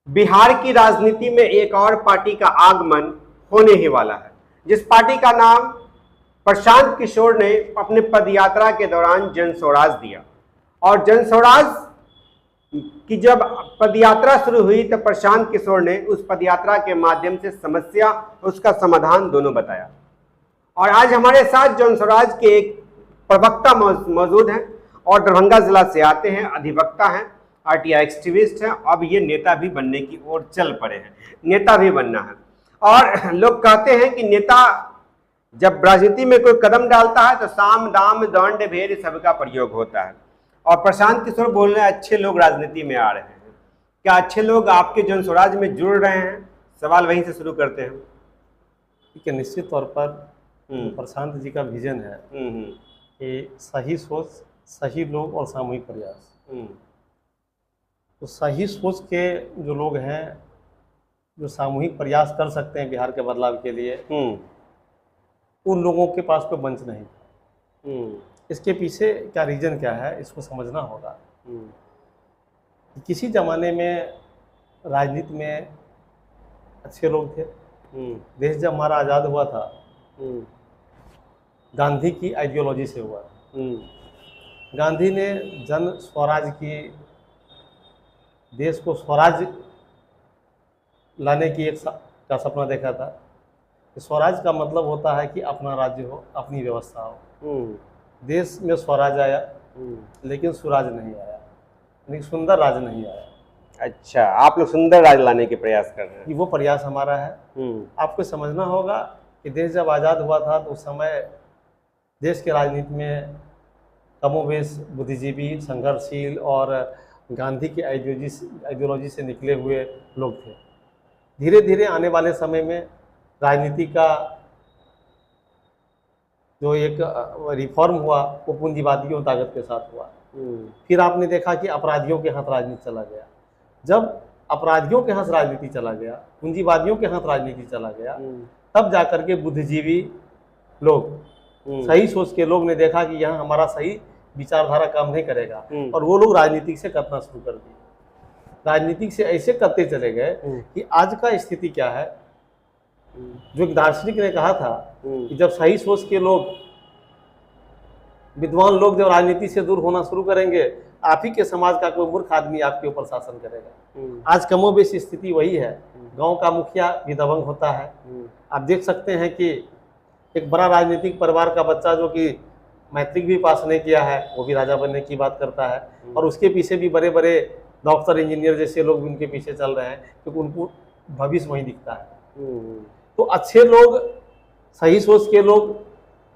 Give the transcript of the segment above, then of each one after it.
बिहार की राजनीति में एक और पार्टी का आगमन होने ही वाला है, जिस पार्टी का नाम प्रशांत किशोर ने अपने पदयात्रा के दौरान जन स्वराज दिया। और जन स्वराज की जब पदयात्रा शुरू हुई तो प्रशांत किशोर ने उस पदयात्रा के माध्यम से समस्या, उसका समाधान दोनों बताया। और आज हमारे साथ जन स्वराज के एक प्रवक्ता मौजूद हैं और दरभंगा जिला से आते हैं, अधिवक्ता हैं, आरटीआई एक्टिविस्ट हैं। अब ये नेता भी बनने की ओर चल पड़े हैं, नेता भी बनना है। और लोग कहते हैं कि नेता जब राजनीति में कोई कदम डालता है तो साम दाम दंड भेद सबका प्रयोग होता है। और प्रशांत किशोर बोल रहे हैं अच्छे लोग राजनीति में आ रहे हैं। क्या अच्छे लोग आपके जन स्वराज में जुड़ रहे हैं? सवाल वहीं से शुरू करते हैं। ठीक है, निश्चित तौर पर प्रशांत जी का विजन है कि सही सोच, सही लोग और सामूहिक प्रयास। तो सही सोच के जो लोग हैं, जो सामूहिक प्रयास कर सकते हैं बिहार के बदलाव के लिए, उन लोगों के पास कोई मंच नहीं। इसके पीछे क्या रीजन क्या है, इसको समझना होगा। किसी जमाने में राजनीति में अच्छे लोग थे। देश जब हमारा आज़ाद हुआ था, गांधी की आइडियोलॉजी से हुआ। गांधी ने जन स्वराज की, देश को स्वराज लाने की एक का सपना देखा था। स्वराज का मतलब होता है कि अपना राज्य हो, अपनी व्यवस्था हो। देश में स्वराज आया लेकिन सुराज नहीं आया, यानी सुंदर राज नहीं आया। अच्छा, आप लोग सुंदर राज लाने के प्रयास कर रहे हैं। वो प्रयास हमारा है। आपको समझना होगा कि देश जब आज़ाद हुआ था तो उस समय देश के राजनीति में कमोबेश बुद्धिजीवी, संघर्षशील और गांधी की आइडियोलॉजी से निकले हुए लोग थे। धीरे धीरे आने वाले समय में राजनीति का जो एक रिफॉर्म हुआ वो पूंजीवादियों ताकत के साथ हुआ। फिर आपने देखा कि अपराधियों के हाथ राजनीति चला गया। जब अपराधियों के हाथ राजनीति चला गया, पूंजीवादियों के हाथ राजनीति चला गया, तब जाकर के बुद्धिजीवी लोग, सही सोच के लोग ने देखा कि यहाँ हमारा सही विचारधारा काम नहीं करेगा, और वो लोग राजनीति से कटना शुरू कर दिए। राजनीतिक से ऐसे करते चले गए कि आज का स्थिति क्या है। जो एक दार्शनिक ने कहा था कि जब सही सोच के लोग, विद्वान लोग जब राजनीति से दूर होना शुरू करेंगे, आप ही के समाज का कोई मूर्ख आदमी आपके ऊपर शासन करेगा। आज कमोबेश स्थिति वही है। गांव का मुखिया भी दबंग होता है। आप देख सकते हैं कि एक बड़ा राजनीतिक परिवार का बच्चा जो कि मैट्रिक भी पास नहीं किया है, वो भी राजा बनने की बात करता है, और उसके पीछे भी बड़े बड़े डॉक्टर, इंजीनियर जैसे लोग उनके पीछे चल रहे हैं, क्योंकि उनको भविष्य वहीं दिखता है। तो अच्छे लोग, सही सोच के लोग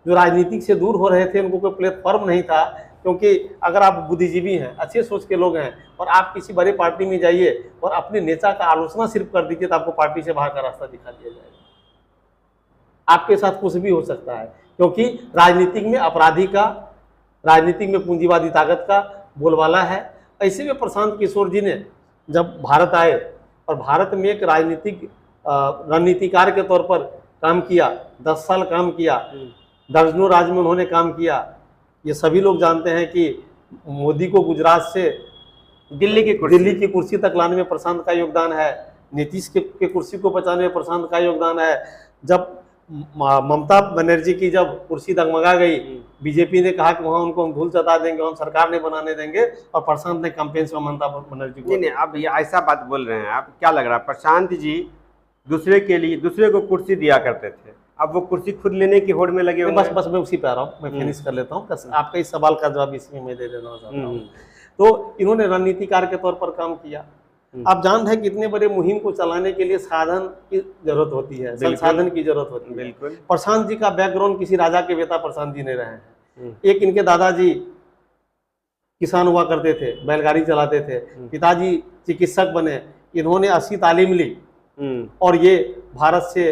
जो राजनीतिक से दूर हो रहे थे, उनको कोई प्लेटफॉर्म नहीं था। क्योंकि अगर आप बुद्धिजीवी हैं, अच्छे सोच के लोग हैं, और आप किसी बड़े पार्टी में जाइए और अपने नेता का आलोचना सिर्फ कर दीजिए तो आपको पार्टी से बाहर का रास्ता दिखा दिया जाएगा। आपके साथ कुछ भी हो सकता है, क्योंकि राजनीतिक में अपराधी का, राजनीतिक में पूंजीवादी ताकत का बोलबाला है। ऐसे में प्रशांत किशोर जी ने जब भारत आए और भारत में एक राजनीतिक रणनीतिकार के तौर पर काम किया, 10 साल काम किया, दर्जनों राज्य में उन्होंने काम किया। ये सभी लोग जानते हैं कि मोदी को गुजरात से दिल्ली की कुर्सी तक लाने में प्रशांत का योगदान है। नीतीश के कुर्सी को बचाने में प्रशांत का योगदान है। जब ममता बनर्जी की जब कुर्सी डगमगा गई, बीजेपी ने कहा कि वहाँ उनको हम धूल चटा देंगे, हम सरकार नहीं बनाने देंगे, और प्रशांत ने कैंपेन में ममता बनर्जी को। नहीं, अब ये ऐसा बात बोल रहे हैं आप, क्या लग रहा है प्रशांत जी दूसरे के लिए, दूसरे को कुर्सी दिया करते थे, अब वो कुर्सी खुद लेने की होड़ में लगे हुए? बस मैं उसी पे आ रहा हूँ, मैं फिनिश कर लेता हूँ। आपका इस सवाल का जवाब इसमें मैं दे देना चाहता हूँ। तो इन्होंने रणनीतिकार के तौर पर काम किया। आप जानते हैं कि इतने बड़े मुहिम को चलाने के लिए साधन की जरूरत होती है, संसाधन की जरूरत होती है। बिल्कुल। प्रशांत जी का बैकग्राउंड किसी राजा के बेटा प्रशांत जी ने रहे हैं। एक इनके दादाजी किसान हुआ करते थे, बैलगाड़ी चलाते थे, पिताजी चिकित्सक बने, इन्होंने 80 तालीम ली, और ये भारत से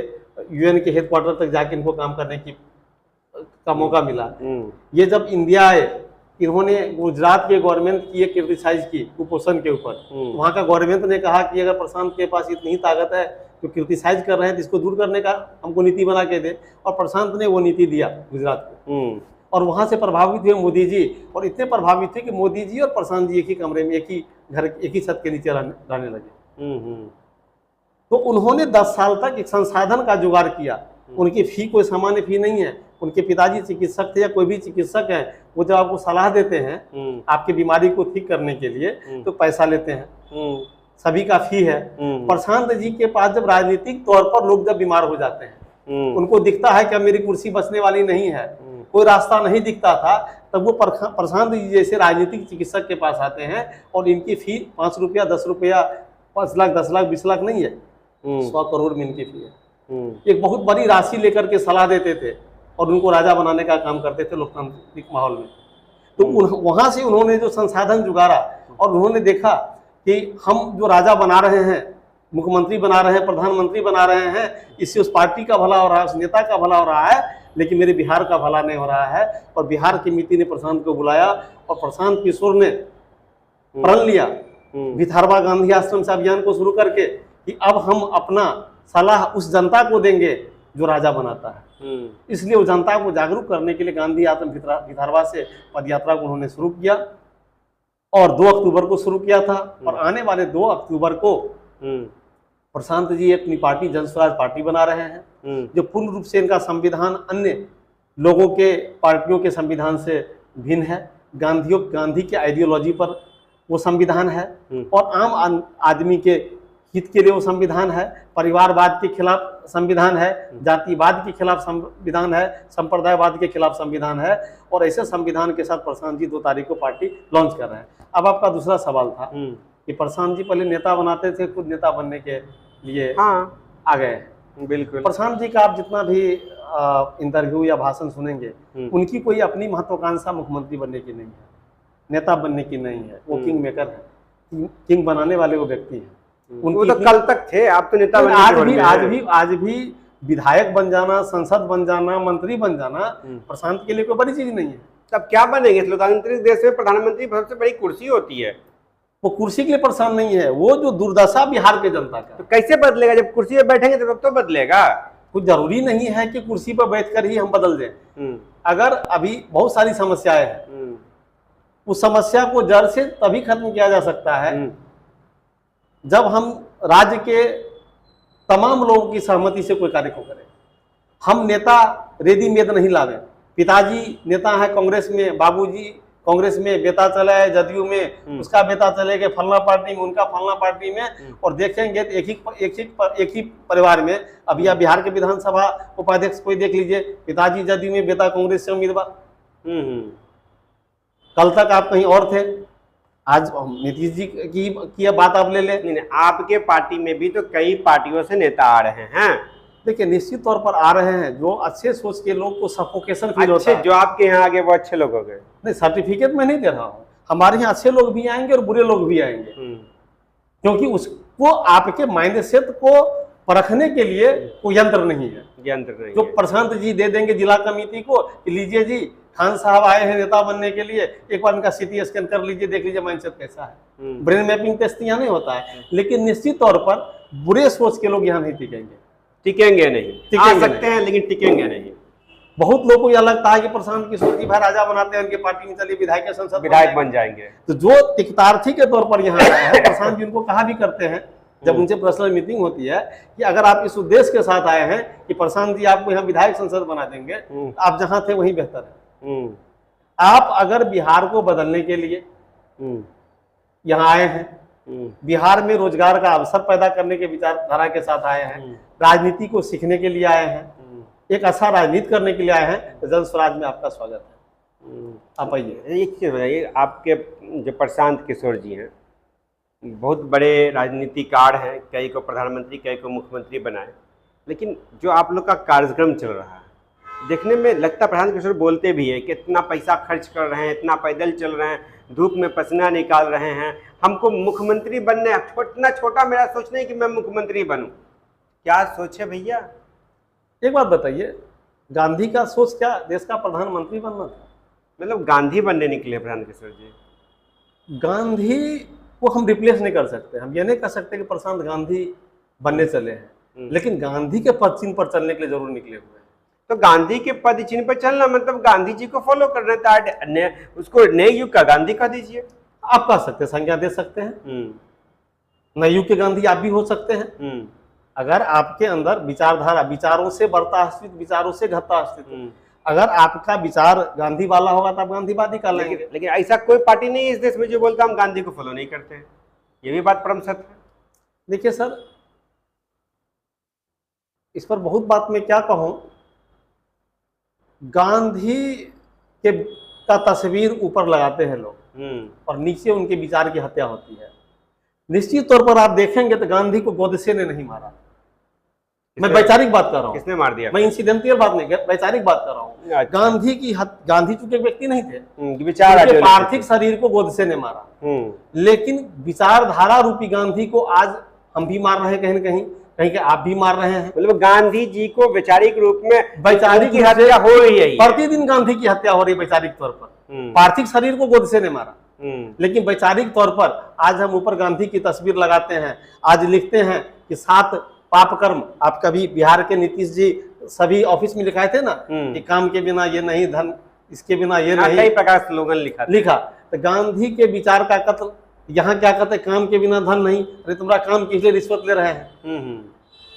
यूएन के हेडक्वार्टर तक जाके इनको काम करने का मौका मिला। ये जब इंडिया आए, इन्होंने गुजरात के गवर्नमेंट की एक क्रिटिसाइज की कुपोषण के ऊपर। वहाँ का गवर्नमेंट ने कहा कि अगर प्रशांत के पास इतनी ताकत है तो क्रिटिसाइज कर रहे हैं, तो इसको दूर करने का हमको नीति बना के दे, और प्रशांत ने वो नीति दिया गुजरात को। और वहाँ से प्रभावित हुए मोदी जी, और इतने प्रभावित थे कि मोदी जी और प्रशांत जी एक ही कमरे में, एक ही घर, एक ही छत के नीचे रहने लगे। तो उन्होंने 10 साल तक एक संसाधन का जुगाड़ किया। उनकी फी कोई सामान्य फी नहीं है। उनके पिताजी चिकित्सक थे या कोई भी चिकित्सक है, वो जब आपको सलाह देते हैं आपकी बीमारी को ठीक करने के लिए तो पैसा लेते हैं, सभी का फी है। प्रशांत जी के पास जब राजनीतिक तौर पर लोग जब बीमार हो जाते हैं, उनको दिखता है कि अब मेरी कुर्सी बचने वाली नहीं है, कोई रास्ता नहीं दिखता था, तब वो प्रशांत जी जैसे राजनीतिक चिकित्सक के पास आते हैं और इनकी फी 5 रुपया 10 रुपया 5 लाख 10 लाख 20 लाख नहीं है, 100 करोड़ में इनकी फी है। एक बहुत बड़ी राशि लेकर के सलाह देते थे और उनको राजा बनाने का काम करते थे लोकतांत्रिक माहौल में। तो वहां से उन्होंने जो संसाधन जुगाड़ा और उन्होंने देखा कि हम जो राजा बना रहे हैं, मुख्यमंत्री बना रहे हैं, प्रधानमंत्री बना रहे हैं, इससे उस पार्टी का भला हो रहा है, उस नेता का भला हो रहा है, लेकिन मेरे बिहार का भला नहीं हो रहा है। और बिहार की नीति ने प्रशांत को बुलाया और प्रशांत किशोर ने प्रण लिया भिथारवा गांधी आश्रम से अभियान को शुरू करके कि अब हम अपना सलाह उस जनता को देंगे जो राजा बनाता है। इसलिए वो जनता को जागरूक करने के लिए गांधी आश्रम भिथारवा से पदयात्रा को उन्होंने शुरू किया और 2 अक्टूबर को शुरू किया था। और आने वाले 2 अक्टूबर को प्रशांत जी अपनी पार्टी जन स्वराज पार्टी बना रहे हैं, जो पूर्ण रूप से इनका संविधान अन्य लोगों के पार्टियों के संविधान से भिन्न है। गांधी के आइडियोलॉजी पर वो संविधान है और आम आदमी के हित के लिए वो संविधान है। परिवारवाद के खिलाफ संविधान है, जातिवाद के खिलाफ संविधान है, संप्रदायवाद के खिलाफ संविधान है। और ऐसे संविधान के साथ प्रशांत जी 2 तारीख को पार्टी लॉन्च कर रहे हैं। अब आपका दूसरा सवाल था कि प्रशांत जी पहले नेता बनाते थे, खुद नेता बनने के लिए आ गए। बिल्कुल। प्रशांत जी का आप जितना भी इंटरव्यू या भाषण सुनेंगे, उनकी कोई अपनी महत्वाकांक्षा मुख्यमंत्री बनने की नहीं है, नेता बनने की नहीं है। वो किंग मेकर है, किंग बनाने वाले वो व्यक्ति हैं। वो तो कल तक थे, आप तो नेता आज भी विधायक बन जाना, संसद बन जाना, मंत्री बन जाना प्रशांत के लिए कोई बड़ी चीज नहीं है। तब क्या बनेंगे? लोकतांत्रिक देश में प्रधानमंत्री सबसे बड़ी कुर्सी होती है। वो कुर्सी के लिए परेशान नहीं है, वो जो दुर्दशा बिहार के जनता का। तो कैसे बदलेगा? जब कुर्सी पे बैठेंगे तब तो बदलेगा। कुछ जरूरी नहीं है कि कुर्सी पर बैठकर ही हम बदल दें। अगर अभी बहुत सारी समस्याएं हैं, उस समस्या को जड़ से तभी खत्म किया जा सकता है जब हम राज्य के तमाम लोगों की सहमति से कोई कार्य को करें। हम नेता रेडीमेड नहीं लावे। पिताजी नेता है कांग्रेस में, बाबूजी कांग्रेस में, बेटा चला है जदयू में, उसका बेटा चलेगा फलना पार्टी में, उनका फलना पार्टी में, और देखेंगे तो एक ही परिवार में। अभी आप बिहार के विधानसभा उपाध्यक्ष कोई देख लीजिए, पिताजी जदयू में, बेटा कांग्रेस से उम्मीदवार। कल तक आप कहीं और थे, आज नीतीश जी की बात आप ले लें। आपके पार्टी में भी तो कई पार्टियों से नेता आ रहे हैं। देखिए निश्चित तौर पर आ रहे हैं, जो अच्छे सोच के लोग को सफोकेशन फील होता है। जो आपके यहाँ आगे वो अच्छे लोग हो गए। नहीं, सर्टिफिकेट मैं नहीं दे रहा हूँ, हमारे यहाँ अच्छे लोग भी आएंगे और बुरे लोग भी आएंगे, क्योंकि उसको आपके माइंडसेट को परखने के लिए कोई यंत्र नहीं है। जो प्रशांत जी दे देंगे जिला कमेटी को, लीजिए जी खान साहब आए हैं नेता बनने के लिए, एक बार इनका सीटी स्कैन कर लीजिए, देख लीजिए माइंडसेट कैसा है। ब्रेन मैपिंग टेस्ट यहाँ नहीं होता है। लेकिन निश्चित तौर पर बुरे सोच के लोग यहाँ नहीं टिकेंगे नहीं। आ सकते हैं लेकिन टिकेंगे नहीं। बहुत लोगों को यह लगता है कि प्रशांत किशोर जी भाई राजा बनाते हैं, उनके पार्टी में चलिए विधायक संसद विधायक बन जाएंगे। तो जो तिक्तार्थी के तौर पर यहाँ आया है, प्रशांत जी उनको कहा भी करते हैं जब उनसे पर्सनल मीटिंग होती है कि अगर आप इस उद्देश्य के साथ आए हैं कि प्रशांत जी आपको यहाँ विधायक संसद बना देंगे, आप जहाँ थे वहीं बेहतर है। आप अगर बिहार को बदलने के लिए यहाँ आए हैं, बिहार में रोजगार का अवसर पैदा करने के विचारधारा के साथ आए हैं, राजनीति को सीखने के लिए आए हैं, एक अच्छा राजनीति करने के लिए आए हैं, तो जन स्वराज में आपका स्वागत है। आप आइए। एक चीज बताइए, आपके जो प्रशांत किशोर जी हैं बहुत बड़े राजनीतिकार हैं, कई को प्रधानमंत्री कई को मुख्यमंत्री बनाए, लेकिन जो आप लोग का कार्यक्रम चल रहा है देखने में लगता, प्रशांत किशोर बोलते भी है कि इतना पैसा खर्च कर रहे हैं, इतना पैदल चल रहे हैं, धूप में पसीना निकाल रहे हैं, हमको मुख्यमंत्री बनने, इतना छोटा मेरा सोच नहीं कि मैं मुख्यमंत्री बनूं। क्या सोचे भैया? एक बात बताइए, गांधी का सोच क्या देश का प्रधानमंत्री बनना था? मतलब गांधी बनने निकले प्रशांत किशोर जी। गांधी को हम रिप्लेस नहीं कर सकते। हम ये नहीं कह सकते कि प्रशांत गांधी बनने चले हैं, लेकिन गांधी के पद चिन्ह पर चलने के लिए जरूर निकले हुए हैं। तो गांधी के पद चिन्ह पर चलना मतलब गांधी जी को फॉलो करना था। उसको नए युग का गांधी कह दीजिए। आप कह सकते हैं, संज्ञा दे सकते हैं। नवयुग के गांधी आप भी हो सकते हैं अगर आपके अंदर विचारधारा, विचारों से बढ़ता अस्तित्व, विचारों से घटता अस्तित्व। अगर आपका विचार गांधी वाला होगा तो आप गांधीवादी कर लेंगे। लेकिन ऐसा कोई पार्टी नहीं है इस देश में जो बोलता हम गांधी को फॉलो नहीं करते हैं। ये भी बात परम सत्य है। देखिए सर, इस पर बहुत बात मैं क्या कहूं, गांधी के का तस्वीर ऊपर लगाते हैं लोग और नीचे उनके विचार की हत्या होती है। निश्चित तौर पर आप देखेंगे तो गांधी को गोडसे ने नहीं मारा। मैं वैचारिक बात कर रहा हूँ। किसने मार दिया? मैं इंसिडेंटल बात नहीं, वैचारिक बात कर रहा हूँ। अच्छा। गांधी चूंकि एक व्यक्ति नहीं थे, विचार पार्थिव शरीर को गोडसे ने मारा, लेकिन विचारधारा रूपी गांधी को आज हम भी मार रहे हैं, कहीं न कहीं कि आप भी मार रहे हैं। मतलब गांधी जी को वैचारिक रूप में वैचारिक की हत्या हो रही है। प्रतिदिन गांधी की हत्या हो रही है वैचारिक तौर पर। पार्थिव शरीर को गोडसे ने मारा, लेकिन वैचारिक तौर पर आज हम ऊपर गांधी की तस्वीर लगाते हैं। आज लिखते हैं कि 7 पाप कर्म, आप कभी बिहार के नीतीश जी सभी ऑफिस में लिखाए थे ना कि काम के बिना ये नहीं, धन इसके बिना ये नहीं, कई प्रकार स्लोगन लिखा। तो गांधी के विचार का कत्ल यहाँ क्या कहते हैं, काम के बिना धन नहीं। अरे तुम्हारा काम किस लिए रिश्वत ले रहे हैं?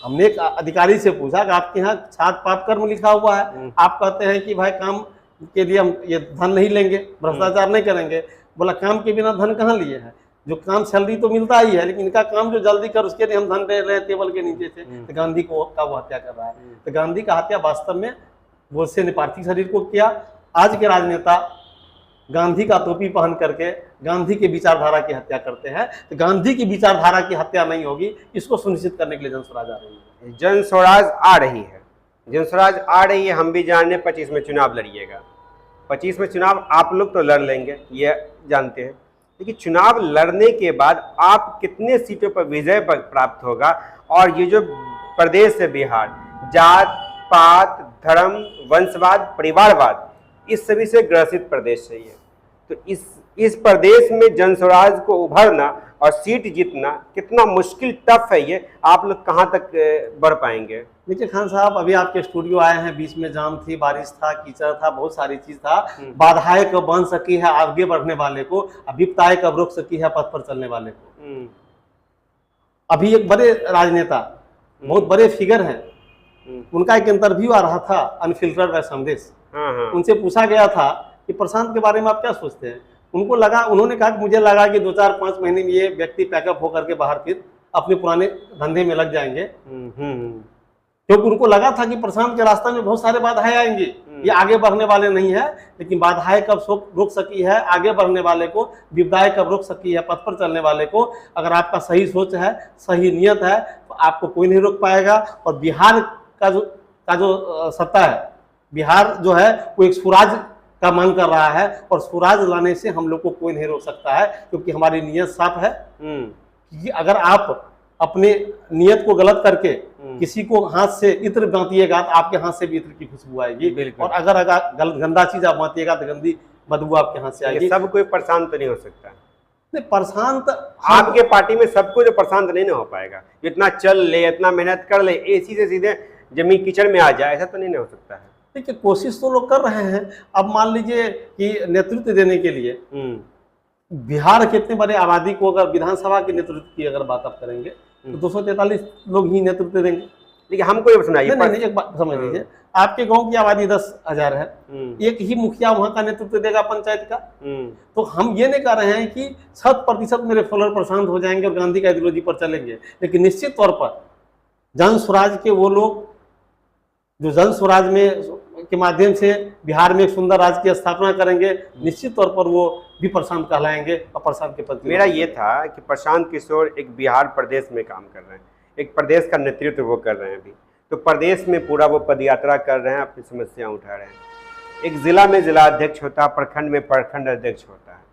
हमने एक अधिकारी से पूछा कि आपके यहाँ 7 पाप कर्म लिखा हुआ है, आप कहते हैं कि भाई काम के लिए हम ये धन नहीं लेंगे, भ्रष्टाचार नहीं करेंगे। बोला काम के बिना धन कहाँ लिए हैं, जो काम सैलरी तो मिलता ही है, लेकिन इनका काम जो जल्दी कर उसके लिए हम धन दे रहे हैं टेबल के नीचे से। तो गांधी को का वो हत्या कर रहा है। तो गांधी का हत्या वास्तव में गोडसे ने पार्थिव शरीर को किया। आज के राजनेता गांधी का टोपी पहन करके गांधी की विचारधारा की हत्या करते हैं। तो गांधी की विचारधारा की हत्या नहीं होगी, इसको सुनिश्चित करने के लिए जन स्वराज आ रही है। जन स्वराज आ रही है, जन स्वराज आ रही है। हम भी जाने 25 में चुनाव लड़िएगा। 25 में चुनाव आप लोग तो लड़ लेंगे, ये जानते हैं, लेकिन चुनाव लड़ने के बाद आप कितने सीटों पर विजय प्राप्त होगा। और ये जो प्रदेश है बिहार, जात पात, धर्म, वंशवाद, परिवारवाद, इस सभी से ग्रसित प्रदेश है ये। तो इस प्रदेश में जन स्वराज को उभरना और सीट जीतना कितना मुश्किल, टफ है ये। आप लोग कहाँ तक बढ़ पाएंगे? देखिए खान साहब, अभी आपके स्टूडियो आए हैं, बीच में जाम थी, बारिश था, कीचड़ था, बहुत सारी चीज था। बाधाएं कब बन सकी है आगे बढ़ने वाले को, विपताएं कब रोक सकी है पथ पर चलने वाले को। अभी एक बड़े राजनेता, बहुत बड़े फिगर हैं, उनका एक इंटरव्यू आ रहा था अनफिल्टर्ड बाय संदेश। उनसे पूछा गया था कि प्रशांत के बारे में आप क्या सोचते हैं। उन्होंने कहा कि मुझे लगा कि 2-4-5 महीने में ये व्यक्ति पैकअप होकर के बाहर फिर अपने पुराने धंधे में लग जाएंगे, क्योंकि उनको लगा था कि प्रशांत के रास्ते में बहुत सारे बाधाएं आएंगी, ये आगे बढ़ने वाले नहीं है। लेकिन बाधाएं कब रोक सकी है आगे बढ़ने वाले को, विपदाएं कब रोक सकी है पथ पर चलने वाले को। अगर आपका सही सोच है, सही नियत है, तो आपको कोई नहीं रोक पाएगा। और बिहार का जो सत्ता है, बिहार जो है वो एक स्वराज का मांग कर रहा है, और स्वराज लाने से हम लोग को कोई नहीं रोक सकता है, क्योंकि हमारी नियत साफ है कि अगर आप अपने नियत को गलत करके किसी को हाथ से इत्र बांटिएगा तो आपके हाथ से भी इत्र की खुशबू आएगी, और अगर गंदा चीज आप बांटिएगा तो गंदी बदबू आपके हाथ से आएगी। सब कोई परेशान तो नहीं हो सकता। नहीं, परेशान तो आपके पार्टी में सबको जो परेशान तो नहीं ना हो पाएगा। इतना चल ले, इतना मेहनत कर ले, एसी से सीधे जमीन कीचड़ में आ जाए, ऐसा तो नहीं ना हो सकता है। देखिए कोशिश तो लोग कर रहे हैं। अब मान लीजिए कि नेतृत्व देने के लिए बिहार के इतने बड़े आबादी को अगर विधानसभा के नेतृत्व की अगर बात आप करेंगे तो 243 लोग ही नेतृत्व देंगे। लेकिन हमको ये सुनाइए, नहीं, एक बात समझ लीजिए, आपके गांव की आबादी 10,000 है, एक ही मुखिया वहां का नेतृत्व देगा पंचायत का। तो हम ये नहीं कह रहे हैं कि 100% मेरे फॉलोअर प्रशांत हो जाएंगे और गांधी का आइडियोलॉजी पर चलेंगे, लेकिन निश्चित तौर पर जन स्वराज के वो लोग जो जन स्वराज में के माध्यम से बिहार में एक सुंदर राज्य की स्थापना करेंगे, निश्चित तौर पर वो भी प्रशांत कहलाएंगे और प्रशांत के प्रति। मेरा ये था कि प्रशांत किशोर एक बिहार प्रदेश में काम कर रहे हैं, एक प्रदेश का नेतृत्व वो कर रहे हैं अभी, तो प्रदेश में पूरा वो पदयात्रा कर रहे हैं, अपनी समस्या उठा रहे हैं। एक जिला में जिला अध्यक्ष होता है, प्रखंड में प्रखंड अध्यक्ष होता है।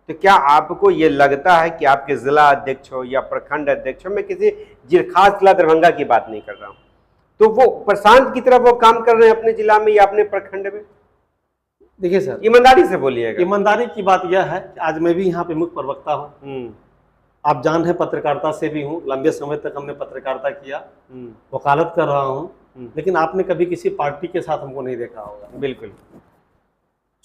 तो क्या आपको ये लगता है कि आपके जिला अध्यक्ष हो या प्रखंड अध्यक्ष हो, मैं किसी खास जिला दरभंगा की बात नहीं कर रहा हूँ, तो वो प्रशांत की तरह वो काम कर रहे हैं अपने जिला में या अपने प्रखंड में? देखिए सर, ईमानदारी से बोलिएगा। ईमानदारी की बात यह है कि आज मैं भी यहाँ पे मुख्य प्रवक्ता हूँ, आप जान है पत्रकारिता से भी हूँ, लंबे समय तक हमने पत्रकारिता किया, वकालत कर रहा हूँ, लेकिन आपने कभी किसी पार्टी के साथ हमको नहीं देखा होगा। बिल्कुल।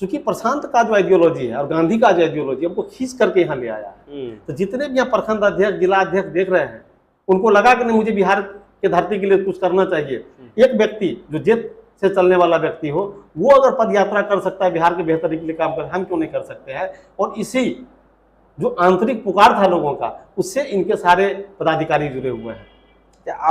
चूंकि प्रशांत का जो आइडियोलॉजी है और गांधी का जो आइडियोलॉजी हमको खींच करके यहाँ ले आया है। तो जितने भी यहाँ प्रखंड अध्यक्ष, जिला अध्यक्ष देख रहे हैं, उनको लगा कि नहीं मुझे बिहार के धरती के लिए कुछ करना चाहिए। एक व्यक्ति जो जेद से चलने वाला व्यक्ति हो, वो अगर पद यात्रा कर सकता है बिहार के बेहतरी के लिए काम कर, हम क्यों नहीं कर सकते हैं। और इसी जो आंतरिक पुकार था लोगों का, उससे इनके सारे पदाधिकारी जुड़े हुए हैं।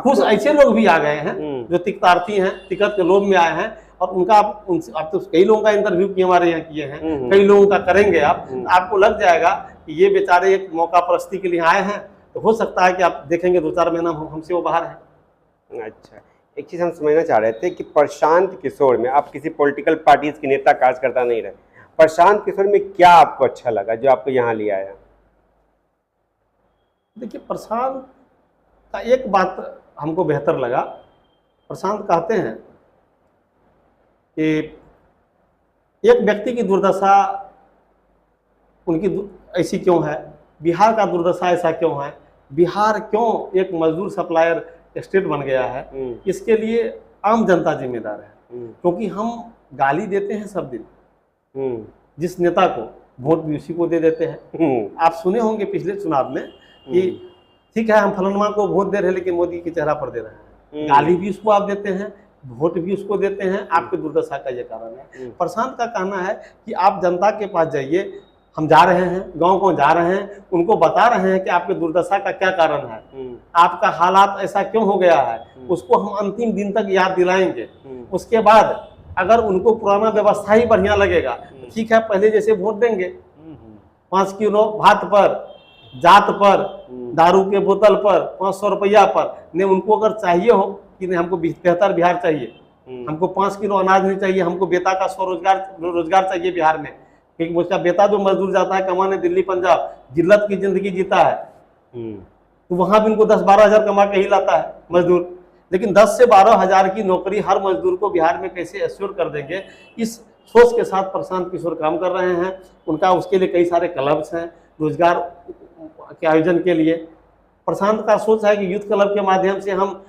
कुछ ऐसे लोग भी आ गए हैं जो तिक्तार्थी हैं, टिकट के लोभ में आए हैं, और उनका आप तो कई लोगों का इंटरव्यू किए, हमारे यहाँ किए हैं, कई लोगों का करेंगे आप, आपको लग जाएगा कि ये बेचारे एक मौका परस्ती के लिए आए हैं। तो हो सकता है कि आप देखेंगे 2-4 महीना हमसे वो बाहर है। अच्छा, एक चीज़ हम समझना चाह रहे थे कि प्रशांत किशोर में, आप किसी पॉलिटिकल पार्टीज के नेता कार्यकर्ता नहीं रहे, प्रशांत किशोर में क्या आपको अच्छा लगा जो आपको यहाँ ले आया? देखिए, प्रशांत का एक बात हमको बेहतर लगा। प्रशांत कहते हैं कि एक व्यक्ति की दुर्दशा उनकी ऐसी क्यों है, बिहार का दुर्दशा ऐसा क्यों है, बिहार क्यों एक मजदूर सप्लायर स्टेट बन गया है, इसके लिए आम जनता जिम्मेदार है। क्योंकि हम गाली देते हैं सब दिन, जिस नेता को वोट भी उसी को दे देते हैं। आप सुने होंगे पिछले चुनाव में कि ठीक है हम फलाना को वोट दे रहे हैं लेकिन मोदी के चेहरा पर दे रहे हैं, गाली भी उसको आप देते हैं, वोट भी उसको देते हैं। आपके दुर्दशा का ये कारण है। प्रशांत का कहना है कि आप जनता के पास जाइए, हम जा रहे हैं, गांव जा रहे हैं, उनको बता रहे हैं कि आपके दुर्दशा का क्या कारण है, आपका हालात ऐसा क्यों हो गया है, उसको हम अंतिम दिन तक याद दिलाएंगे। उसके बाद अगर उनको पुराना व्यवस्था ही बढ़िया लगेगा, ठीक है पहले जैसे वोट देंगे, 5 किलो भात पर, जात पर, दारू के बोतल पर, 500 रुपया पर, ने उनको अगर चाहिए हो कि नहीं हमको बेहतर बिहार चाहिए, हमको 5 किलो अनाज नहीं चाहिए, हमको बेटा का रोजगार चाहिए बिहार में, क्योंकि उसका बेटा जो मजदूर जाता है कमाने दिल्ली पंजाब, जिल्लत की जिंदगी जीता है, तो वहां भी उनको 10-12 हजार कमा के ही लाता है मजदूर। लेकिन 10 से 12 हजार की नौकरी हर मजदूर को बिहार में कैसे एश्योर कर देंगे, इस सोच के साथ प्रशांत किशोर काम कर रहे हैं। उनका उसके लिए कई सारे क्लब्स हैं रोजगार के आयोजन के लिए। प्रशांत का सोच है कि यूथ क्लब के माध्यम से हम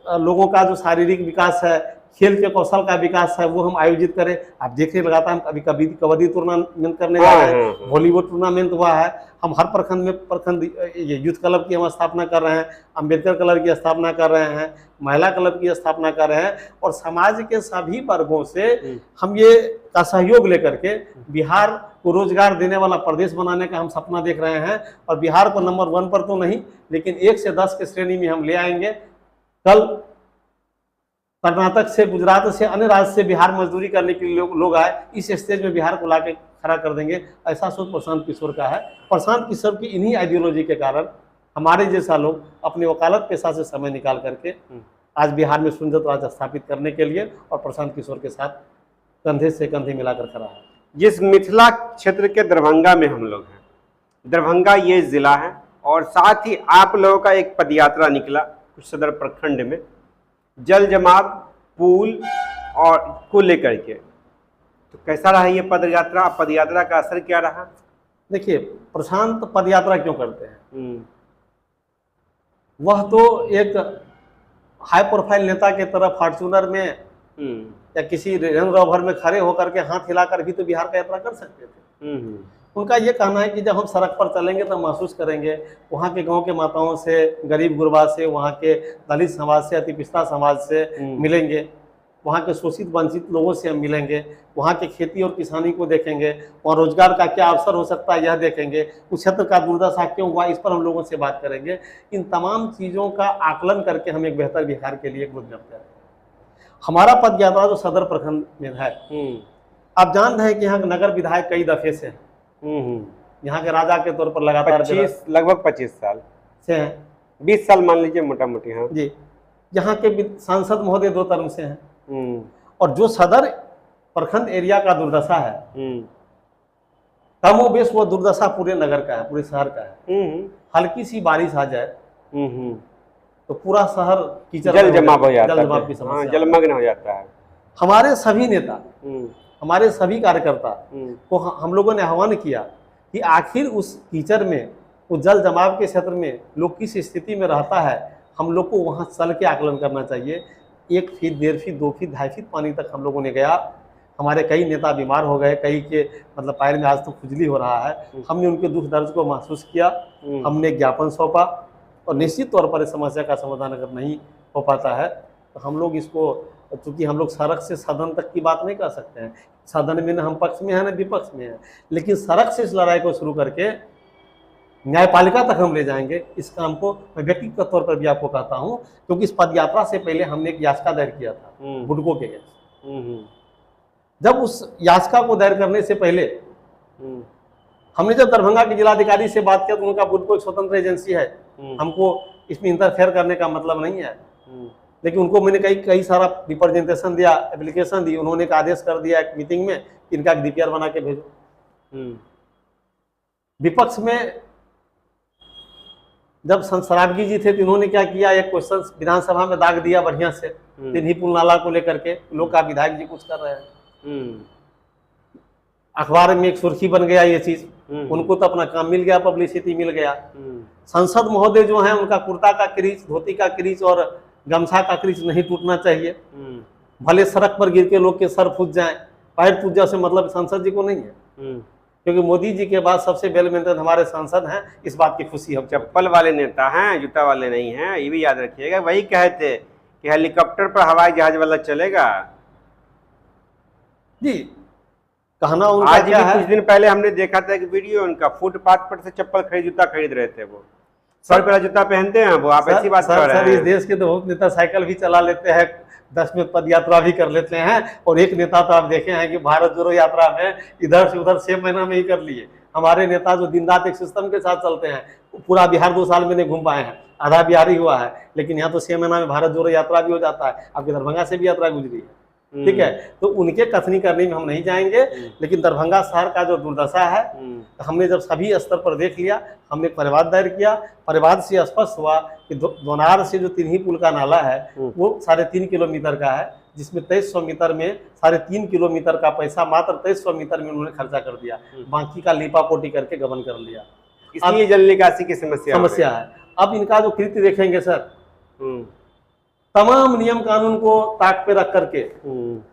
लोगों का जो शारीरिक विकास है, खेल के कौशल का विकास है, वो हम आयोजित करें। आप देखिए लगातार हम अभी कबड्डी टूर्नामेंट करने जा रहे हैं, वॉलीबॉल टूर्नामेंट हुआ है, हम हर प्रखंड में ये यूथ क्लब की हम स्थापना कर रहे हैं, अम्बेडकर क्लब की स्थापना कर रहे हैं, महिला क्लब की स्थापना कर रहे हैं, और समाज के सभी वर्गों से हम ये का सहयोग लेकर के बिहार को रोजगार देने वाला प्रदेश बनाने का हम सपना देख रहे हैं। और बिहार को नंबर 1 पर तो नहीं, लेकिन 1 से 10 के श्रेणी में हम ले आएंगे। कल कर्नाटक से, गुजरात से, अन्य राज्य से बिहार मजदूरी करने के लिए लोग आए, इस स्टेज में बिहार को लाके खड़ा कर देंगे। ऐसा सोच प्रशांत किशोर का है। प्रशांत किशोर की इन्हीं आइडियोलॉजी के कारण हमारे जैसा लोग अपने वकालत पेशा से समय निकाल करके आज बिहार में सुंदर राज स्थापित करने के लिए और प्रशांत किशोर के साथ कंधे से कंधे मिलाकर खड़ा है। जिस मिथिला क्षेत्र के दरभंगा में हम लोग हैं, दरभंगा ये जिला है, और साथ ही आप लोगों का एक पदयात्रा निकला कुछ सदर प्रखंड में, जल जमाव, पुल और को लेकर के, तो कैसा रहा ये पदयात्रा? पदयात्रा का असर क्या रहा? देखिए, प्रशांत पदयात्रा क्यों करते हैं, वह तो एक हाई प्रोफाइल नेता के तरह फॉर्च्यूनर में या किसी रेंज रोवर में खड़े होकर के हाथ हिलाकर भी तो बिहार का यात्रा कर सकते थे। उनका ये कहना है कि जब हम सड़क पर चलेंगे तो महसूस करेंगे, वहाँ के गांव के माताओं से, गरीब गुरबा से, वहाँ के दलित समाज से, अति पिछड़ा समाज से मिलेंगे, वहाँ के शोषित वंचित लोगों से हम मिलेंगे, वहाँ के खेती और किसानी को देखेंगे, वहाँ रोजगार का क्या अवसर हो सकता है यह देखेंगे, उस क्षेत्र का दुर्दशा क्यों हुआ इस पर हम लोगों से बात करेंगे। इन तमाम चीज़ों का आकलन करके हम एक बेहतर बिहार के लिए एक रोडमैप करेंगे। हमारा पदयात्रा जो सदर प्रखंड में है, आप जान रहे हैं कि यहाँ नगर विधायक कई दफे से हैं, यहाँ के राजा के तौर पर लगातार लगभग 25 साल से हैं, 20 साल मान लीजिए मोटा मोटी। हाँ जी, यहाँ के सांसद महोदय 2 टर्म से हैं। और जो सदर प्रखंड एरिया का दुर्दशा है, कमोबेश वो दुर्दशा पूरे नगर का है, पूरे शहर का है। हल्की सी बारिश आ जाए तो पूरा शहर कीचड़ जल जमाव हो जाता है, जल जमाव की समस्या, जलमग्न हो जाता है। हमारे सभी नेता, हमारे सभी कार्यकर्ता को हम लोगों ने आह्वान किया कि आखिर उस कीचड़ में, उस जल जमाव के क्षेत्र में लोग किस स्थिति में रहता है, हम लोग को वहाँ चल के आकलन करना चाहिए। 1 फीट, 1.5 फीट, 2 फीट, 2.5 फीट पानी तक हम लोगों ने गया। हमारे कई नेता बीमार हो गए, कई के मतलब पैर में आज तो खुजली हो रहा है। हमने उनके दुख दर्द को महसूस किया, हमने ज्ञापन सौंपा, और निश्चित तौर पर इस समस्या का समाधान अगर नहीं हो पाता है तो हम लोग इसको, चूंकि हम लोग सड़क से सदन तक की बात नहीं कर सकते हैं, सदन में न हम पक्ष में हैं न विपक्ष में हैं, लेकिन सड़क से इस लड़ाई को शुरू करके न्यायपालिका तक हम ले जाएंगे। इस काम को मैं व्यक्तिगत तौर पर भी आपको कहता हूं, क्योंकि इस पदयात्रा से पहले हमने एक याचिका दायर किया था बुडको के अगेंस्ट। जब उस याचिका को दायर करने से पहले हमने जब दरभंगा के जिलाधिकारी से बात किया तो उनका बुडको एक स्वतंत्र एजेंसी है, हमको इसमें इंटरफेयर करने का मतलब नहीं है। लेकिन उनको मैंने कई सारा रिप्रेजेंटेशन दिया, एप्लीकेशन दी, उन्होंने एक आदेश कर दिया एक मीटिंग में, इनका डीपीआर बना के भेजो। विपक्ष में जब शराबगी जी थे तो इन्होंने क्या किया, एक क्वेश्चन विधानसभा में दाग दिया बढ़िया से, तिन्ही पुल नाला को लेकर के, लोग का विधायक जी कुछ कर रहे हैं, अखबार में एक सुर्खी बन गया ये चीज, उनको तो अपना काम मिल गया, पब्लिसिटी मिल गया। संसद महोदय जो हैं उनका कुर्ता का क्रीज, धोती का क्रीज और गमछा का क्रीज नहीं टूटना चाहिए, भले सड़क पर गिर के लोग के सर फूट जाए, पैर फूट जाए से मतलब संसद जी को नहीं है, क्योंकि मोदी जी के बाद सबसे वेल मेंटेन हमारे सांसद हैं। इस बात की खुशी हम, चप्पल वाले नेता हैं, जूता वाले नहीं हैं, ये भी याद रखिएगा। वही कहे थे कि हेलीकॉप्टर पर हवाई जहाज वाला चलेगा जी, कहना उनका आज क्या भी है। कुछ दिन पहले हमने देखा था एक वीडियो, उनका फुटपाथ पर से चप्पल खरीद जूता खरीद रहे थे, वो सर पर जूता पहनते हैं वो, आप ऐसी बात कर रहे हैं। इस देश के तो बहुत नेता साइकिल भी चला लेते हैं, 10 में पद यात्रा भी कर लेते हैं, और एक नेता तो आप देखे हैं कि भारत जोड़ो यात्रा में इधर से उधर 6 महीना में ही कर लिए। हमारे नेता जो दिन रात एक सिस्टम के साथ चलते हैं, पूरा बिहार 2 साल में नहीं घूम पाए हैं, आधा बिहार ही हुआ है, लेकिन यहाँ तो 6 महीना में भारत जोड़ो यात्रा भी हो जाता है। आपके दरभंगा से भी यात्रा गुजरी है, ठीक है, तो उनके कथनी करने में हम नहीं जाएंगे। लेकिन दरभंगा शहर का जो दुर्दशा है, हमने जब सभी स्तर पर देख लिया, हमने परिवाद दायर किया, परिवाद से स्पष्ट हुआ कि दोनार से जो तिन्ही पुल का नाला है वो 3.5 किलोमीटर का है, जिसमें 2300 मीटर में 3.5 किलोमीटर का पैसा मात्र 2300 मीटर में उन्होंने खर्चा कर दिया, बाकी का लिपापोटी करके गबन कर लिया। इसलिए जल निकासी की समस्या है। अब इनका जो कृत्य देखेंगे सर, तमाम नियम कानून को ताक पे रख करके,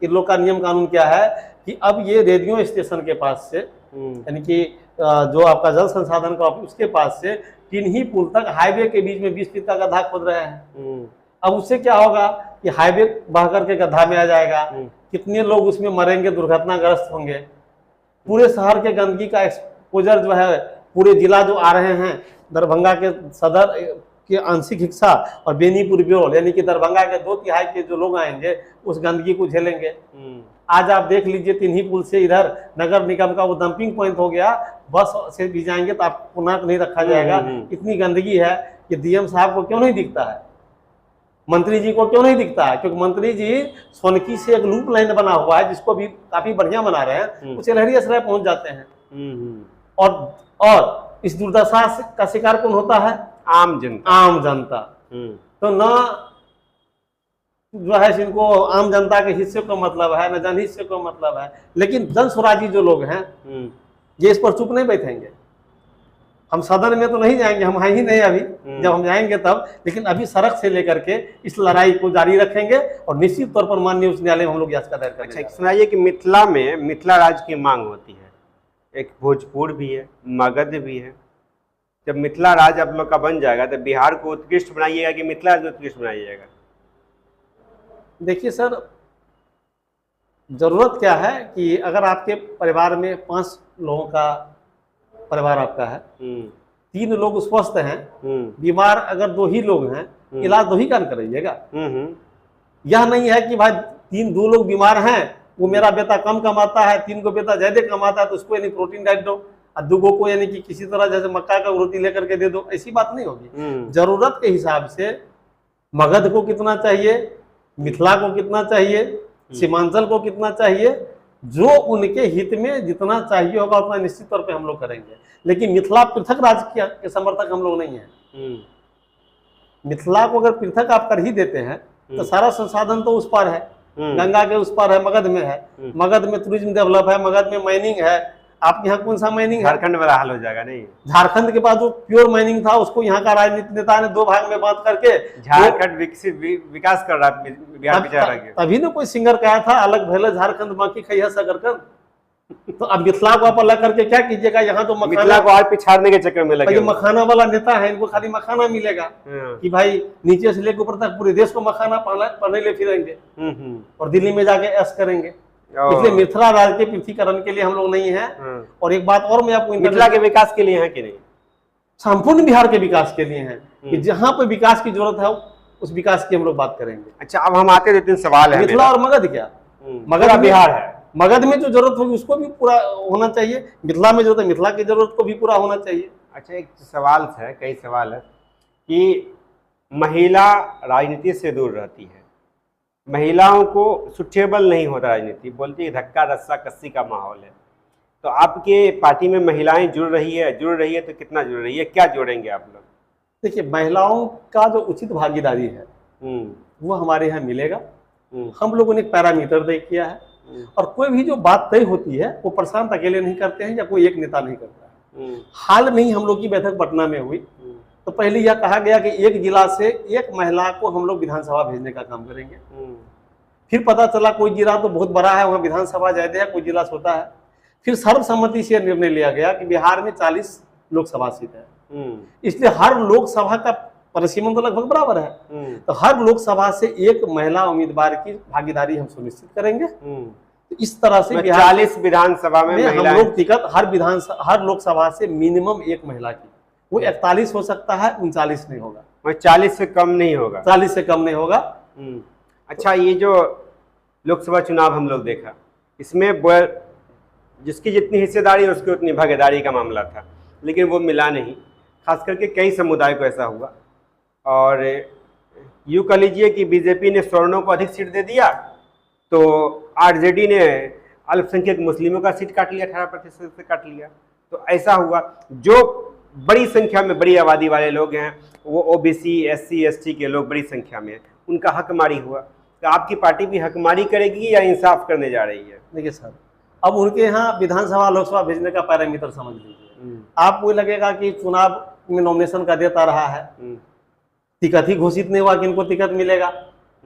इन लोग का नियम कानून क्या है कि अब ये रेडियो स्टेशन के पास से, यानी कि जो आपका जल संसाधन का ऑफिस उसके पास से तिन्ही पुल तक हाईवे के बीच में 20 फीट का गड्ढा खोद रहे हैं। अब उससे क्या होगा कि हाईवे बह करके गड्ढा में आ जाएगा, कितने लोग उसमें मरेंगे, दुर्घटनाग्रस्त होंगे, पूरे शहर के गंदगी का एक्सपोजर जो है, पूरे जिला जो आ रहे हैं, दरभंगा के सदर के आंशिक हिस्सा और बेनीपुर ब्योल, यानी कि दरभंगा के 2/3 के जो लोग आएंगे उस गंदगी को झेलेंगे। आज आप देख लीजिए तिन्ही पुल से इधर नगर निगम का वो डंपिंग पॉइंट हो गया, बस से भी जाएंगे तो आप पुनः नहीं रखा जाएगा। इतनी गंदगी है कि डीएम साहब को क्यों नहीं दिखता है, मंत्री जी को क्यों नहीं दिखता है, क्योंकि मंत्री जी सोनकी से एक लूप लाइन बना हुआ है जिसको भी काफी बढ़िया बना रहे हैं, उसे लहरियासराय पहुंच जाते हैं। और इस दुर्दशा का शिकार कौन होता है? आम जनता। तो न जो है इनको आम जनता के हिस्से को मतलब है, न जन हिस्से को मतलब है, लेकिन जन स्वराजी जो लोग हैं ये इस पर चुप नहीं बैठेंगे। हम सदन में तो नहीं जाएंगे, हम हैं ही नहीं अभी, जब हम जाएंगे तब, लेकिन अभी सड़क से लेकर के इस लड़ाई को जारी रखेंगे और निश्चित तौर पर माननीय उच्च न्यायालय में हम लोग याचिका दायर करेंगे। अच्छा, सुनाइए कि मिथिला में मिथिला राज की मांग होती है, एक भोजपुर भी है, मगध भी है। जब मिथिला राज आप लोग का बन जाएगा तो बिहार को उत्कृष्ट बनाइएगा कि मिथिला को उत्कृष्ट बनाइएगा? देखिए सर, जरूरत क्या है कि अगर आपके परिवार में 5 लोगों का परिवार आपका है, 3 लोग स्वस्थ हैं, बीमार अगर 2 ही लोग हैं, इलाज 2 ही का कराइएगा। यह नहीं है कि भाई 2 लोग बीमार हैं, वो मेरा बेटा कम कमाता है, 3 को बेटा ज्यादा कमाता है तो उसको यानी प्रोटीन डाइट दो, और 2 को यानी कि किसी तरह जैसे मक्का का रोटी लेकर के दे दो, ऐसी बात नहीं होगी। जरूरत के हिसाब से मगध को कितना चाहिए, मिथिला को कितना चाहिए, सीमांचल को कितना चाहिए, जो उनके हित में जितना चाहिए होगा उतना निश्चित तौर पे हम लोग करेंगे। लेकिन मिथिला पृथक राज्य के समर्थक हम लोग नहीं है। मिथिला को अगर पृथक आप कर ही देते हैं तो सारा संसाधन तो उस पर है, गंगा के उस पर है, मगध में है, मगध में टूरिज्म डेवलप है, मगध में माइनिंग है, आपके यहाँ कौन सा माइनिंग है? झारखंड वाला हाल हो जाएगा नहीं? झारखंड के पास जो प्योर माइनिंग था उसको यहाँ का राजनीतिक नेता ने 2 भाग में बांट करके झारखंड विकास कर रहा है, बिहार पीछे रह गया। तभी ना कोई सिंगर कहा था अलग भले झारखंड बाकी खैया सकरकंद। तो अब मिथिला को आप अलग करके क्या कीजिएगा? यहाँ तो मिथिला को और पिछाड़ने के चक्कर में लगे। ये मखाना वाला नेता है, इनको खाली मखाना मिलेगा कि भाई नीचे से लेकर ऊपर तक पूरे देश को मखाना पढ़ने ले फिरेंगे और दिल्ली में जाके ऐश करेंगे। इसलिए मिथिला राज्य के पृथ्वीकरण के लिए हम लोग नहीं है। और एक बात और मैं आपको, मिथिला के विकास के लिए है कि नहीं? संपूर्ण बिहार के विकास के लिए है कि जहाँ पे विकास की जरूरत है उस विकास की हम लोग बात करेंगे। अच्छा, अब हम आते 2-3 सवाल है। मिथिला और मगध क्या? मगध बिहार है। मगध में जो जरूरत होगी उसको भी पूरा होना चाहिए, मिथिला में जो है मिथिला की जरूरत को भी पूरा होना चाहिए। अच्छा, एक सवाल है, कई सवाल है कि महिला राजनीति से दूर रहती है, महिलाओं को सुटेबल नहीं होता राजनीति, बोलती है धक्का रस्सा कस्सी का माहौल है। तो आपके पार्टी में महिलाएं जुड़ रही है तो कितना जुड़ रही है, क्या जोड़ेंगे आप लोग? देखिए, महिलाओं का जो उचित भागीदारी है वो हमारे यहाँ मिलेगा। हम लोगों ने एक पैरामीटर तय किया है और कोई भी जो बात तय होती है वो प्रशांत अकेले नहीं करते हैं या कोई एक नेता नहीं करता है। हाल में ही हम लोग की बैठक पटना में हुई तो पहले यह कहा गया कि एक जिला से एक महिला को हम लोग विधानसभा भेजने का काम करेंगे। फिर पता चला कोई जिला तो बहुत बड़ा है, वहाँ विधानसभा ज्यादा है, कोई जिला छोटा है। फिर सर्वसम्मति से निर्णय लिया गया कि बिहार में 40 लोकसभा सीट है, इसलिए हर लोकसभा का परिसीमन तो लगभग बराबर है। तो हर लोकसभा से एक महिला उम्मीदवार की भागीदारी हम सुनिश्चित करेंगे। तो इस तरह से 40 विधानसभा में हम लोग टिकट हर लोकसभा से मिनिमम एक महिला की, वो 41 हो सकता है, 39 नहीं होगा, 40 से कम नहीं होगा, 40 से कम नहीं होगा। अच्छा, ये जो लोकसभा चुनाव हम लोग देखा, इसमें जिसकी जितनी हिस्सेदारी उसकी उतनी भागीदारी का मामला था, लेकिन वो मिला नहीं। खास करके कई समुदाय को ऐसा हुआ। और यूँ कह लीजिए कि बीजेपी ने सवर्णों को अधिक सीट दे दिया तो आरजेडी ने अल्पसंख्यक मुस्लिमों का सीट काट लिया, 18% से काट लिया। तो ऐसा हुआ, जो बड़ी संख्या में बड़ी आबादी वाले लोग हैं, वो ओबीसी, एससी, एसटी के लोग बड़ी संख्या में, उनका हकमारी हुआ। तो आपकी पार्टी भी हकमारी करेगी या इंसाफ करने जा रही है? देखिए सर, अब उनके यहाँ विधानसभा लोकसभा भेजने का पैरामीटर समझ लीजिए। आपको लगेगा कि चुनाव में नॉमिनेशन का देता रहा है, टिकट ही घोषित नहीं हुआ कि इनको टिकट मिलेगा।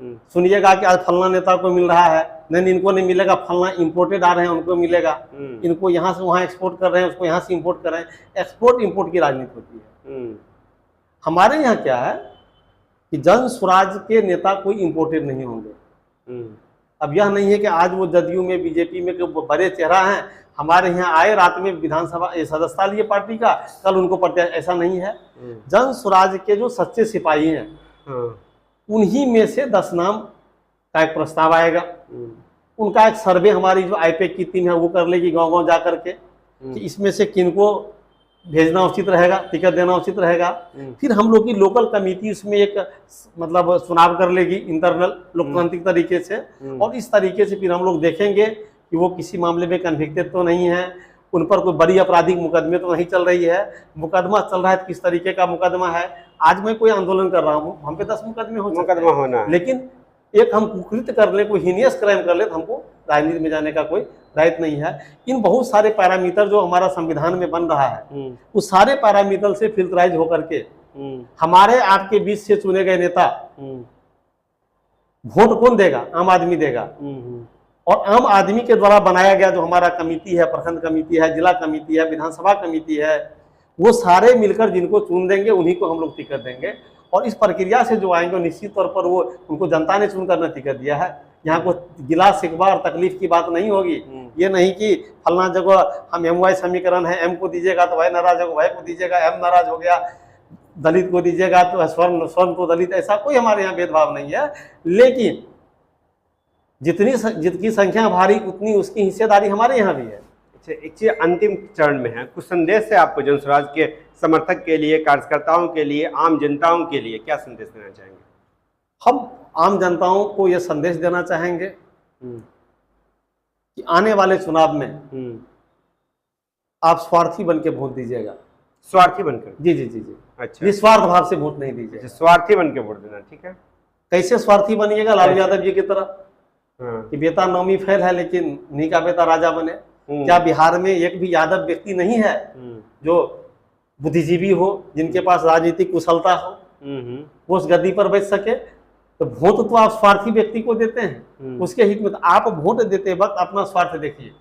सुनिएगा कि आज फलना नेता को मिल रहा है, नहीं इनको नहीं मिलेगा, फलना इंपोर्टेड आ रहे हैं उनको मिलेगा, इनको यहाँ से वहाँ एक्सपोर्ट कर रहे हैं, उसको यहाँ से इंपोर्ट कर रहे हैं। एक्सपोर्ट इंपोर्ट की राजनीति होती है। हमारे यहाँ क्या है कि जन स्वराज के नेता कोई इंपोर्टेड नहीं होंगे। अब यह नहीं है कि आज वो जदयू में, बीजेपी में बड़े चेहरा हैं, हमारे यहाँ आए रात में विधानसभा सदस्यता लिए पार्टी का, कल उनको प्रत्याशी, ऐसा नहीं है। जन स्वराज के जो सच्चे सिपाही हैं उन्हीं में से 10 नाम का एक प्रस्ताव आएगा। उनका एक सर्वे हमारी जो आईपैक की टीम है वो कर लेगी गांव गांव जा करके कि इसमें से किनको भेजना उचित रहेगा, टिकट देना उचित रहेगा। फिर हम लोग की लोकल कमेटी उसमें एक मतलब चुनाव कर लेगी इंटरनल लोकतांत्रिक तरीके से, और इस तरीके से फिर हम लोग देखेंगे कि वो किसी मामले में कन्विक्टेड तो नहीं है, उन पर कोई बड़ी आपराधिक मुकदमे तो नहीं चल रही है, मुकदमा चल रहा है तो किस तरीके का मुकदमा है। आज मैं कोई आंदोलन कर रहा हूँ, हम पे 10 मुकदमे हो सकते हैं, लेकिन एक हम कुकृत्य कर ले, कोई हीनियस क्राइम कर ले तो हमको राजनीति में जाने का कोई दायित्व नहीं है। इन बहुत सारे पैरामीटर जो हमारा संविधान में बन रहा है उस सारे पैरामीटर से फिल्टराइज होकर के हमारे आपके बीच से चुने गए नेता, वोट कौन देगा? आम आदमी देगा। और आम आदमी के द्वारा बनाया गया जो हमारा कमेटी है, प्रखंड कमेटी है, जिला कमेटी है, विधानसभा कमेटी है, वो सारे मिलकर जिनको चुन देंगे उन्हीं को हम लोग टिकट देंगे। और इस प्रक्रिया से जो आएंगे निश्चित तौर पर वो उनको जनता ने चुनकर न टिकट दिया है। यहाँ को गिला शिकवा और तकलीफ की बात नहीं होगी। ये नहीं कि फलना जगह हम MY समीकरण है, M को दीजिएगा तो Y नाराज होगा, Y को दीजिएगा M नाराज हो गया, दलित को दीजिएगा तो स्वर्ण को दलित, ऐसा कोई हमारे यहाँ भेदभाव नहीं है। लेकिन जितनी संख्या भारी उतनी उसकी हिस्सेदारी हमारे यहाँ भी है। अच्छा, एक चीज अंतिम चरण में है, कुछ संदेश है आपको जन स्वराज के समर्थक के लिए, कार्यकर्ताओं के लिए, आम जनताओं के लिए, क्या संदेश देना चाहेंगे? हम आम जनताओं को यह संदेश देना चाहेंगे कि आने वाले चुनाव में आप स्वार्थी बन के वोट दीजिएगा। स्वार्थी बनकर? जी जी जी जी। अच्छा, निस्वार्थ भाव से वोट नहीं दीजिए, स्वार्थी बन के वोट देना। ठीक है, कैसे स्वार्थी बनिएगा? लालू यादव जी की तरह कि बेटा नौवीं फेल है लेकिन उन्हीं का बेटा राजा बने। क्या बिहार में एक भी यादव व्यक्ति नहीं है जो बुद्धिजीवी हो, जिनके पास राजनीतिक कुशलता हो, वो उस गद्दी पर बैठ सके? तो वोट तो आप स्वार्थी व्यक्ति को देते हैं उसके हित में। तो आप वोट देते वक्त अपना स्वार्थ देखिए,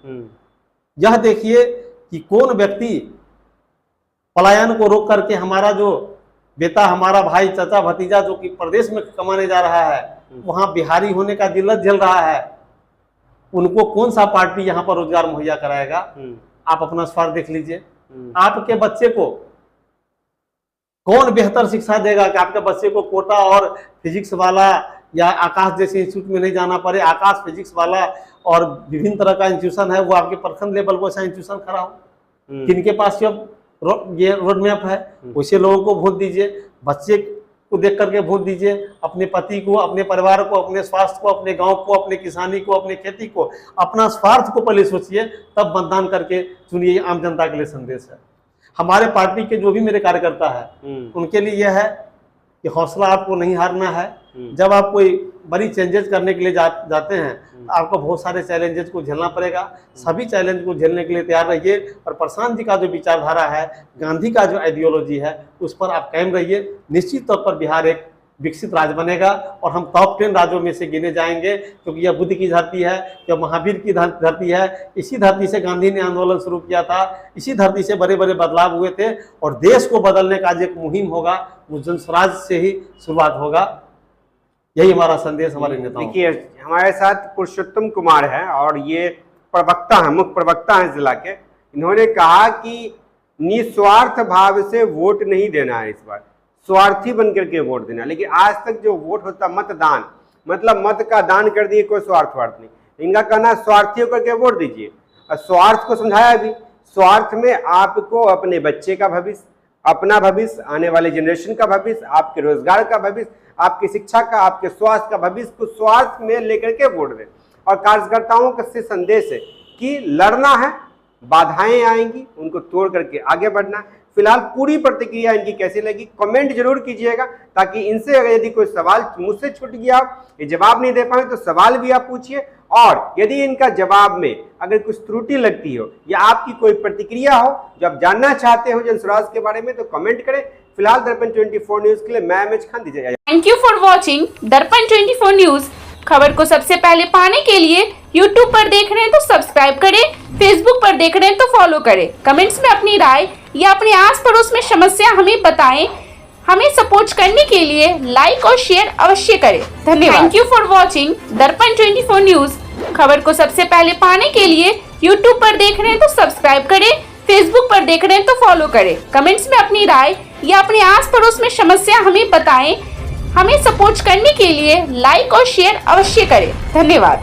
यह देखिए कि कौन व्यक्ति पलायन को रोक करके हमारा जो बेटा, हमारा भाई, चाचा, भतीजा जो कि प्रदेश में कमाने जा रहा है, वहां बिहारी होने का दिल्लत झेल रहा है, उनको कौन सा पार्टी यहाँ पर रोजगार मुहैया कराएगा? आप अपना स्वार्थ देख लीजिए। आपके बच्चे को कौन बेहतर शिक्षा देगा कि आपके बच्चे को कोटा और फिजिक्स वाला या आकाश जैसे इंस्टीट्यूट में नहीं जाना पड़े? आकाश, फिजिक्स वाला और विभिन्न तरह का इंस्टीट्यूशन है, वो आपके प्रखंड लेवल को ऐसा इंस्टीट्यूशन खड़ा हो। किनके पास ये रोड मैप है, वैसे लोगों को वोट दीजिए। बच्चे को देख करके वोट दीजिए, अपने पति को, अपने परिवार को, अपने स्वास्थ्य को, अपने गांव को, अपने किसानी को, अपने खेती को, अपना स्वार्थ को पहले सोचिए, तब मतदान करके चुनिए। आम जनता के लिए संदेश है। हमारे पार्टी के जो भी मेरे कार्यकर्ता है उनके लिए यह है कि हौसला आपको नहीं हारना है। जब आप कोई बड़ी चेंजेस करने के लिए जाते हैं, आपको बहुत सारे चैलेंजेस को झेलना पड़ेगा। सभी चैलेंज को झेलने के लिए तैयार रहिए और प्रशांत जी का जो विचारधारा है, गांधी का जो आइडियोलॉजी है, उस पर आप कायम रहिए। निश्चित तौर पर बिहार एक विकसित राज्य बनेगा और हम टॉप 10 राज्यों में से गिने जाएंगे, क्योंकि यह बुद्ध की धरती है, यह महावीर की धरती है। इसी धरती से गांधी ने आंदोलन शुरू किया था, इसी धरती से बड़े बड़े बदलाव हुए थे और देश को बदलने का जो एक मुहिम होगा वो जन स्वराज से ही शुरुआत होगा। यही हमारा संदेश हमारे नेताओं। देखिए, हमारे साथ पुरुषोत्तम कुमार है और ये प्रवक्ता है, मुख्य प्रवक्ता है जिला के। इन्होंने कहा कि निस्वार्थ भाव से वोट नहीं देना है, इस बार स्वार्थी बनकर के वोट देना। लेकिन आज तक जो वोट होता, मतदान मतलब मत का दान कर दिए, कोई स्वार्थ नहीं। इनका कहना स्वार्थी होकर के वोट दीजिए। और स्वार्थ को समझाया भी, स्वार्थ में आपको अपने बच्चे का भविष्य, अपना भविष्य, आने वाले जनरेशन का भविष्य, आपके रोजगार का भविष्य, आपकी शिक्षा का, आपके स्वास्थ्य का भविष्य को स्वार्थ में लेकर के वोट दें। और कार्यकर्ताओं का से संदेश है कि लड़ना है, बाधाएं आएंगी, उनको तोड़ करके आगे बढ़ना है। फिलहाल पूरी प्रतिक्रिया इनकी कैसी लगी कमेंट जरूर कीजिएगा, ताकि इनसे अगर यदि कोई सवाल मुझसे छूट गया, ये जवाब नहीं दे पाए, तो सवाल भी आप पूछिए। और यदि इनका जवाब में अगर कुछ त्रुटि लगती हो या आपकी कोई प्रतिक्रिया हो जो आप जानना चाहते हो जन स्वराज के बारे में, तो कमेंट करें। फिलहाल दर्पण 24 न्यूज के लिए मैं एमएच खान दीजिए। थैंक यू फॉर वॉचिंग दर्पण 24 न्यूज। खबर को सबसे पहले पाने के लिए YouTube पर देख रहे हैं तो सब्सक्राइब करें, Facebook पर देख रहे हैं तो फॉलो करें। कमेंट्स में अपनी राय या अपने आस पड़ोस में समस्या हमें बताएं। हमें सपोर्ट करने के लिए लाइक और शेयर अवश्य करें। धन्यवाद। थैंक यू फॉर वॉचिंग दर्पण 24 न्यूज। खबर को सबसे पहले पाने के लिए YouTube पर देख रहे हैं तो सब्सक्राइब करें, Facebook पर देख रहे हैं तो फॉलो करें। कमेंट्स में अपनी राय या अपने आस पड़ोस में समस्या हमें बताएं। हमें सपोर्ट करने के लिए लाइक और शेयर अवश्य करें। धन्यवाद।